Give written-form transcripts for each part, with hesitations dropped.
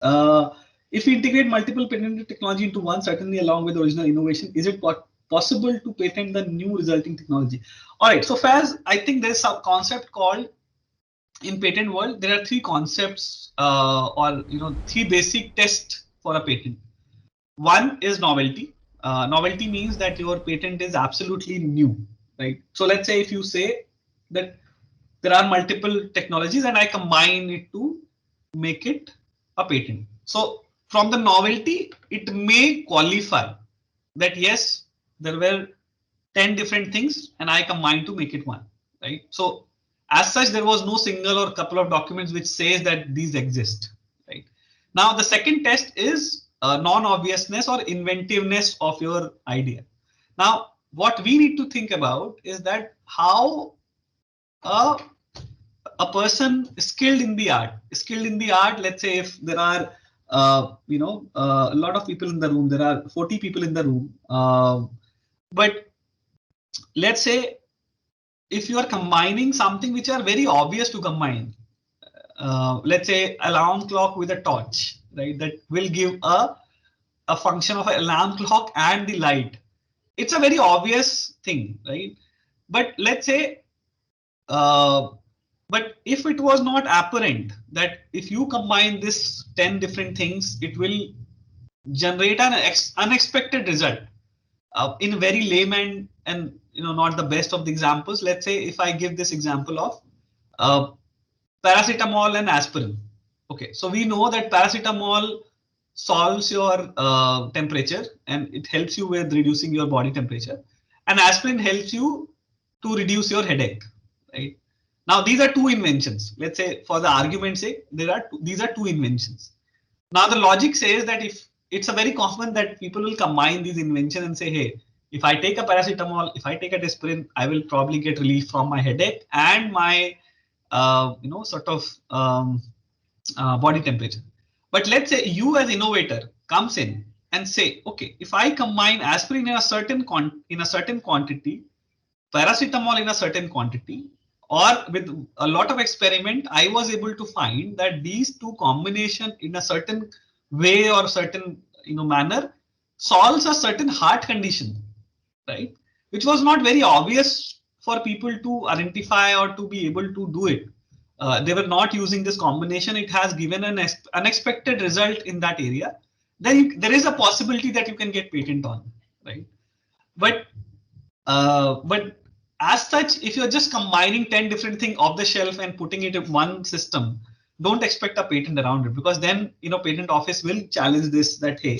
If we integrate multiple patented technology into one, certainly along with original innovation, is it possible to patent the new resulting technology? All right. So Faz, I think there's a concept called, in patent world, there are three concepts or three basic tests for a patent. One is novelty. Novelty means that your patent is absolutely new, right? So let's say if you say that there are multiple technologies and I combine it to make it a patent. So from the novelty, it may qualify that yes, there were 10 different things and I combined to make it one, right? So as such, there was no single or couple of documents which says that these exist, right? Now, the second test is non-obviousness or inventiveness of your idea. Now, what we need to think about is that how a, a person skilled in the art, let's say if there are, a lot of people in the room, there are 40 people in the room, but let's say if you are combining something which are very obvious to combine, let's say alarm clock with a torch, right? That will give a function of an alarm clock and the light. It's a very obvious thing, right? But let's say, but if it was not apparent that if you combine this 10 different things, it will generate an unexpected result. In very layman and not the best of the examples, let's say if I give this example of uh, paracetamol and aspirin. Okay, so we know that paracetamol solves your temperature and it helps you with reducing your body temperature, and aspirin helps you to reduce your headache, right? Now these are two inventions. Let's say for the argument's sake, these are two inventions. Now the logic says that if it's a very common that people will combine these inventions and say, hey, if I take a paracetamol, if I take a aspirin, I will probably get relief from my headache and my sort of body temperature. But let's say you as innovator comes in and say, okay, if I combine aspirin in a certain quantity, paracetamol in a certain quantity, or with a lot of experiment, I was able to find that these two combination in a certain way or certain manner solves a certain heart condition, right? Which was not very obvious for people to identify or to be able to do it. They were not using this combination. It has given an unexpected result in that area. Then there is a possibility that you can get patent on, right? But as such, if you're just combining 10 different things off the shelf and putting it in one system, don't expect a patent around it, because then patent office will challenge this that hey,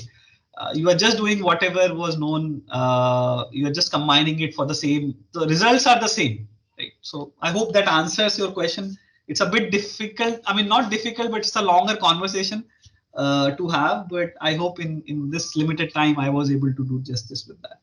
you are just doing whatever was known, you are just combining it for the same, the results are the same, right? So I hope that answers your question. It's a bit difficult, I mean not difficult, but it's a longer conversation to have, but I hope in this limited time I was able to do justice with that.